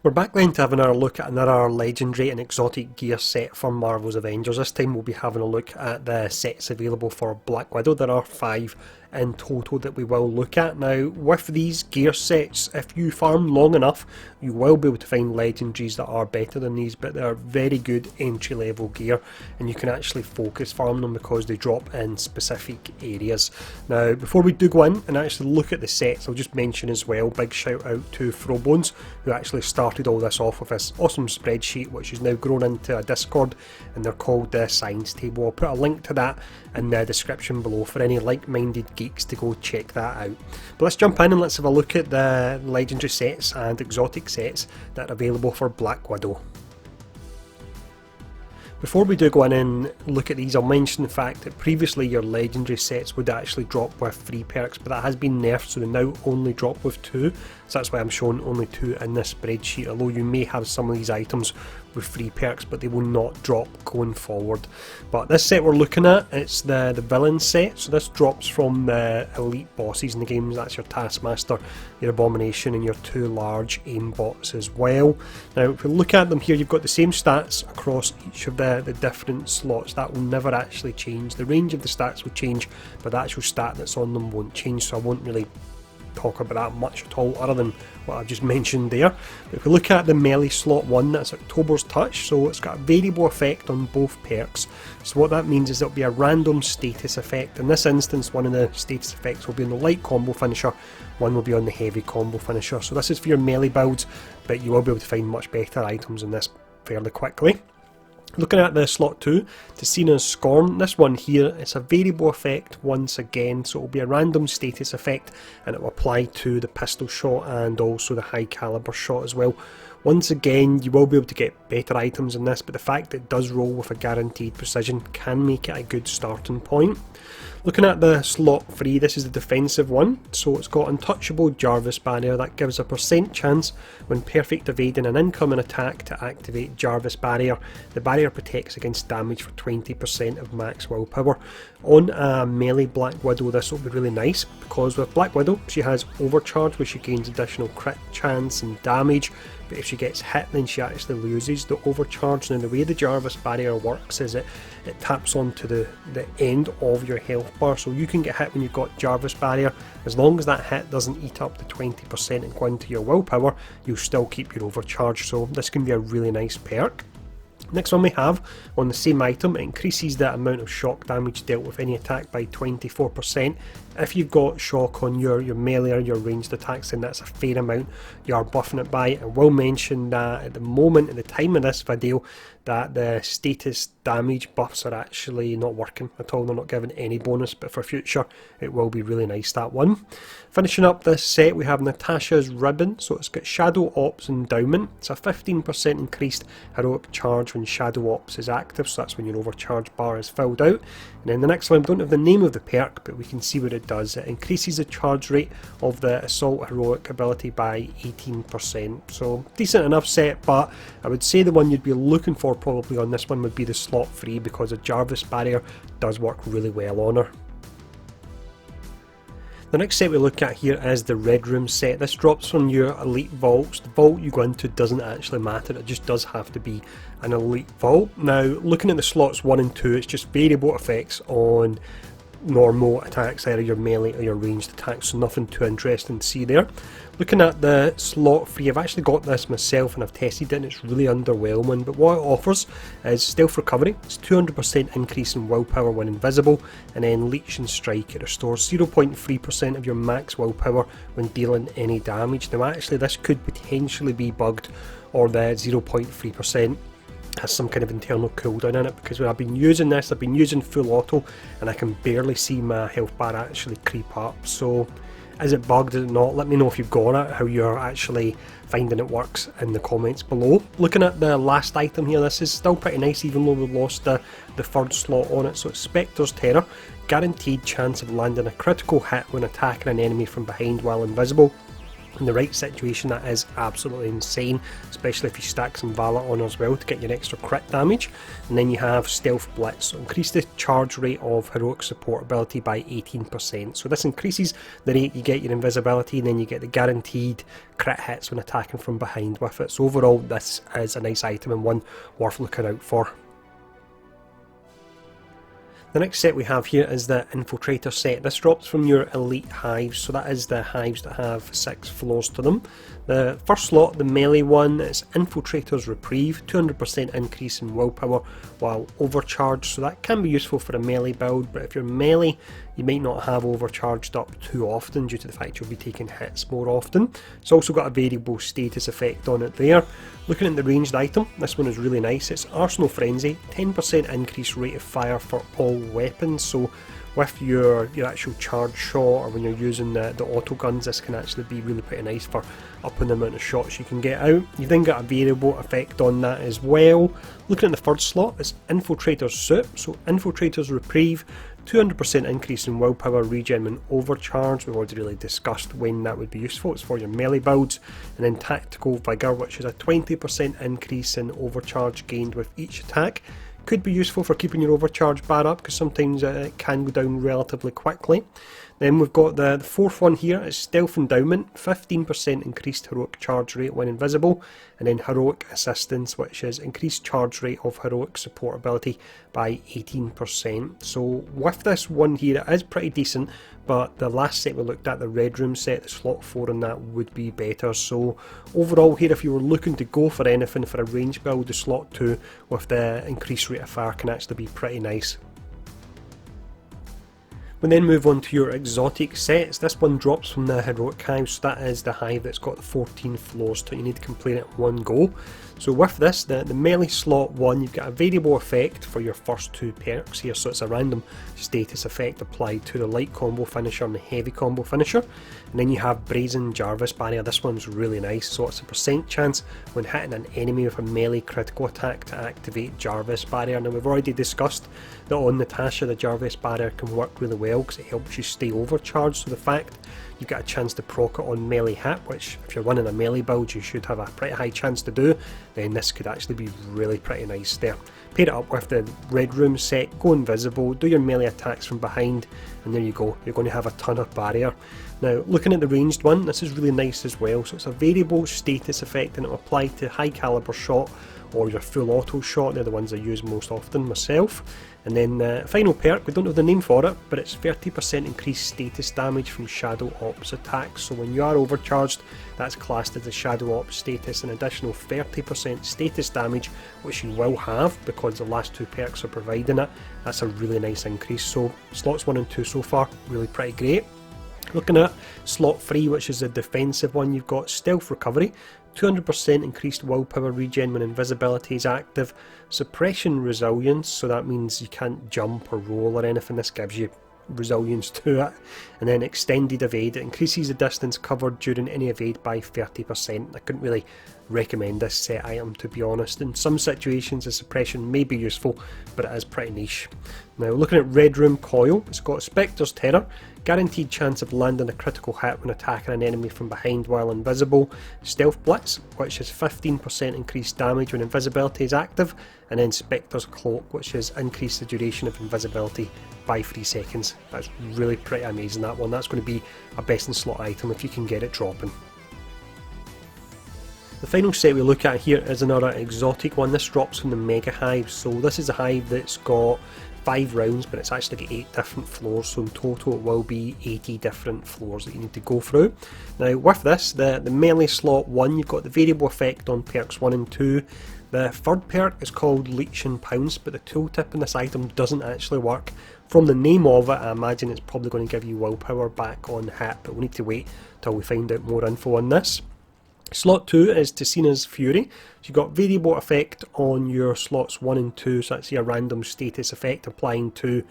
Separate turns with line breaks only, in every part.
We're back then to have another look at another legendary and exotic gear set from Marvel's Avengers. This time we'll be having a look at the sets available for Black Widow. There are 5 in total that we will look at. Now, with these gear sets, if you farm long enough, you will be able to find legendaries that are better than these, but they're very good entry level gear and you can actually focus farm them because they drop in specific areas. Now, before we do go in and actually look at the sets, I'll just mention as well, big shout out to Throwbones, who actually started all this off with this awesome spreadsheet which is now grown into a Discord, and they're called the Science Table. I'll put a link to that in the description below for any like-minded geeks to go check that out. But let's jump in and let's have a look at the legendary sets and exotic sets that are available for Black Widow. Before we do go in and look at these, I'll mention the fact that previously your legendary sets would actually drop with 3 perks, but that has been nerfed, so they now only drop with 2, so that's why I'm showing only 2 in this spreadsheet, although you may have some of these items with 3 perks, but they will not drop going forward. But this set we're looking at, it's the villain set, so this drops from the elite bosses in the games. That's your Taskmaster, your Abomination, and your 2 large aimbots as well. Now if we look at them here, you've got the same stats across each of the different slots. That will never actually change. The range of the stats will change, but the actual stat that's on them won't change, so I won't really talk about that much at all other than what I've just mentioned there. But if we look at the melee slot 1, that's October's Touch, so it's got a variable effect on both perks. So what that means is it'll be a random status effect. In this instance, one of the status effects will be on the light combo finisher, one will be on the heavy combo finisher. So this is for your melee builds, but you will be able to find much better items in this fairly quickly. Looking at the slot 2, Tessina's Scorn, this one here, it's a variable effect once again, so it will be a random status effect and it will apply to the pistol shot and also the high caliber shot as well. Once again, you will be able to get better items in this, but the fact that it does roll with a guaranteed precision can make it a good starting point. Looking at the slot 3, this is the defensive one, so it's got Untouchable Jarvis Barrier. That gives a % chance when perfect evading an incoming attack to activate Jarvis Barrier. The barrier protects against damage for 20% of max willpower. On a melee Black Widow, this will be really nice because with Black Widow she has Overcharge, where she gains additional crit chance and damage, but if she gets hit then she actually loses the Overcharge. Now the way the Jarvis Barrier works is it taps onto the end of your health bar, so you can get hit when you've got Jarvis Barrier. As long as that hit doesn't eat up the 20% and go into your willpower, you'll still keep your Overcharge, so this can be a really nice perk. Next one we have, on the same item, it increases the amount of shock damage dealt with any attack by 24%. If you've got shock on your melee or your ranged attacks, then that's a fair amount you are buffing it by. I will mention that at the moment, at the time of this video, that the status damage buffs are actually not working at all. They're not giving any bonus, but for future it will be really nice, that one. Finishing up this set, we have Natasha's Ribbon, so it's got Shadow Ops Endowment. It's a 15% increased heroic charge when Shadow Ops is active, so that's when your overcharge bar is filled out. And then the next one, we don't have the name of the perk, but we can see what it does. It increases the charge rate of the Assault Heroic ability by 18%. So decent enough set, but I would say the one you'd be looking for probably on this one would be the slot 3, because the Jarvis Barrier does work really well on her. The next set we look at here is the Red Room set. This drops from your elite vaults. The vault you go into doesn't actually matter, it just does have to be an elite vault. Now, looking at the slots 1 and 2, it's just variable effects on normal attacks, either your melee or your ranged attacks, so nothing too interesting to see there. Looking at the slot 3, I've actually got this myself and I've tested it and it's really underwhelming, but what it offers is Stealth Recovery. It's 200% increase in willpower when invisible, and then Leech and Strike. It restores 0.3% of your max willpower when dealing any damage. Now actually this could potentially be bugged, or the 0.3% has some kind of internal cooldown in it, because when I've been using this, I've been using full auto and I can barely see my health bar actually creep up. So is it bugged, is it not? Let me know if you've got it, how you're actually finding it works in the comments below. Looking at the last item here, this is still pretty nice even though we've lost the third slot on it. So it's Spectre's Terror, guaranteed chance of landing a critical hit when attacking an enemy from behind while invisible. In the right situation, that is absolutely insane, especially if you stack some Valor on as well to get your extra crit damage. And then you have Stealth Blitz, so increase the charge rate of heroic support ability by 18%. So this increases the rate you get your invisibility, and then you get the guaranteed crit hits when attacking from behind with it. So overall, this is a nice item and one worth looking out for. The next set we have here is the Infiltrator set. This drops from your elite hives, so that is the hives that have 6 floors to them. The first slot, the melee one, is Infiltrator's Reprieve, 200% increase in willpower while overcharged, so that can be useful for a melee build, but if you're melee you might not have overcharged up too often due to the fact you'll be taking hits more often. It's also got a variable status effect on it there. Looking at the ranged item, this one is really nice. It's Arsenal Frenzy, 10% increased rate of fire for all weapons, so with your actual charge shot or when you're using the auto guns, this can actually be really pretty nice for upping the amount of shots you can get out. You've then got a variable effect on that as well. Looking at the third slot, it's Infiltrator's Suit, so Infiltrator's Reprieve, 200% increase in willpower regen when overcharged. We've already really discussed when that would be useful. It's for your melee builds. And then Tactical Vigour, which is a 20% increase in overcharge gained with each attack. Could be useful for keeping your overcharge bar up because sometimes it can go down relatively quickly. Then we've got the fourth one here, is Stealth Endowment, 15% increased heroic charge rate when invisible, and then Heroic Assistance, which is increased charge rate of heroic support ability by 18%. So with this one here, it is pretty decent, but the last set we looked at, the Red Room set, the slot 4 on that would be better. So overall here, if you were looking to go for anything for a range build, the slot 2 with the increased rate of fire can actually be pretty nice. We then move on to your exotic sets. This one drops from the Heroic Hive, so that is the hive that's got the 14 floors to it. You need to complete it in one go. So with this, the melee slot 1, you've got a variable effect for your first 2 perks here, so it's a random status effect applied to the light combo finisher and the heavy combo finisher. And then you have Brazen Jarvis Barrier. This one's really nice, so it's a % chance when hitting an enemy with a melee critical attack to activate Jarvis Barrier. Now we've already discussed that on Natasha the Jarvis Barrier can work really well because it helps you stay overcharged, so the fact you've got a chance to proc it on melee hit, which if you're running a melee build you should have a pretty high chance to do, then this could actually be really pretty nice there. Pair it up with the Red Room set, go invisible, do your melee attacks from behind, and there you go, you're going to have a ton of barrier. Now looking at the ranged one, this is really nice as well, so it's a variable status effect and it will apply to high caliber shot or your full auto shot. They're the ones I use most often myself. And then the final perk, we don't know the name for it, but it's 30% increased status damage from Shadow Ops attacks. So when you are overcharged, that's classed as a Shadow Ops status, an additional 30% status damage, which you will have because the last 2 perks are providing it. That's a really nice increase. So slots 1 and 2 so far, really pretty great. Looking at slot 3, which is the defensive one, you've got Stealth Recovery, 200% increased willpower regen when invisibility is active, suppression resilience, so that means you can't jump or roll or anything, this gives you resilience to it, and then extended evade, it increases the distance covered during any evade by 30%. I couldn't really recommend this set item to be honest. In some situations the suppression may be useful, but it is pretty niche. Now looking at Red Room Coil, it's got Spectre's Terror, guaranteed chance of landing a critical hit when attacking an enemy from behind while invisible, Stealth Blitz, which is 15% increased damage when invisibility is active, and then Spectre's Cloak, which is increased the duration of invisibility by 3 seconds. That's really pretty amazing, that one. That's going to be a best in slot item if you can get it dropping. The final set we look at here is another exotic one. This drops from the Mega Hive, so this is a hive that's got 5 rounds, but it's actually got 8 different floors, so in total it will be 80 different floors that you need to go through. Now with this, the melee slot 1, you've got the variable effect on perks 1 and 2. The third perk is called Leech and Pounce, but the tooltip in this item doesn't actually work. From the name of it, I imagine it's probably going to give you willpower back on hit, but we'll need to wait till we find out more info on this. Slot 2 is Ticina's Fury, so you've got variable effect on your slots 1 and 2, so that's a random status effect applying to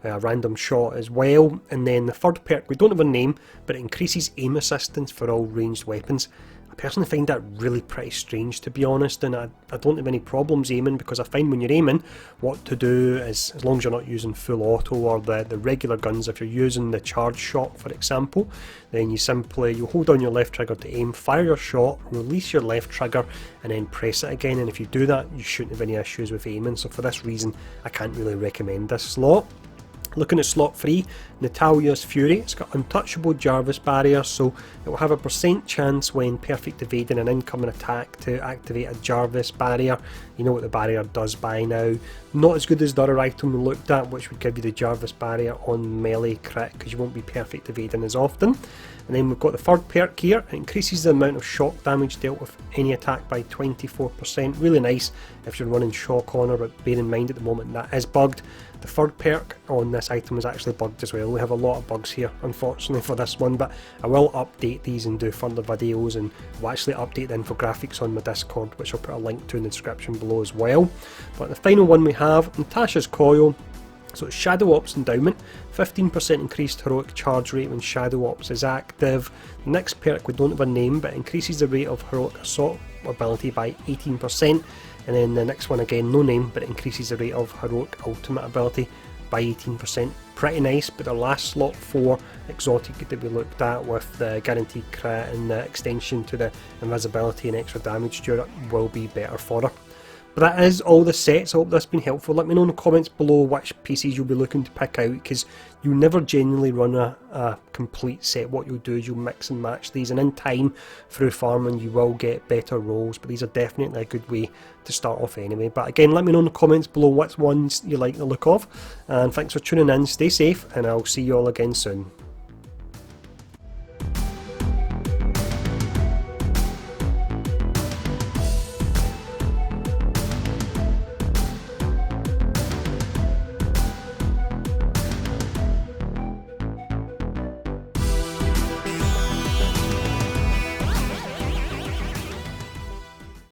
a random shot as well. And then the third perk, we don't have a name, but it increases aim assistance for all ranged weapons. I personally find that really pretty strange, to be honest, and I don't have any problems aiming, because I find when you're aiming, what to do is, as long as you're not using full auto or the regular guns, if you're using the charge shot for example, then you hold down your left trigger to aim, fire your shot, release your left trigger and then press it again, and if you do that you shouldn't have any issues with aiming. So for this reason I can't really recommend this slot. Looking at slot 3, Natalia's Fury. It's got untouchable Jarvis barrier, so it will have a % chance when perfect evading an incoming attack to activate a Jarvis barrier. You know what the barrier does by now. Not as good as the other item we looked at, which would give you the Jarvis barrier on melee crit, because you won't be perfect evading as often. And then we've got the third perk here. It increases the amount of shock damage dealt with any attack by 24%. Really nice if you're running shock on her, but bear in mind at the moment that is bugged. The third perk on this item is actually bugged as well. We have a lot of bugs here, unfortunately, for this one, but I will update these and do further videos, and I'll actually update the infographics on my Discord, which I'll put a link to in the description below as well. But the final one we have, Natasha's Coil. So it's Shadow Ops Endowment, 15% increased heroic charge rate when Shadow Ops is active. The next perk we don't have a name, but increases the rate of heroic assault ability by 18%. And then the next one, again, no name, but it increases the rate of heroic ultimate ability by 18%. Pretty nice, but the last slot 4 exotic that we looked at with the guaranteed crit and the extension to the invisibility and extra damage to it will be better for her. But that is all the sets. I hope that's been helpful. Let me know in the comments below which pieces you'll be looking to pick out, because you never genuinely run a complete set. What you'll do is you'll mix and match these, and in time through farming you will get better rolls, but these are definitely a good way to start off anyway. But again, let me know in the comments below which ones you like the look of, and thanks for tuning in. Stay safe, and I'll see you all again soon.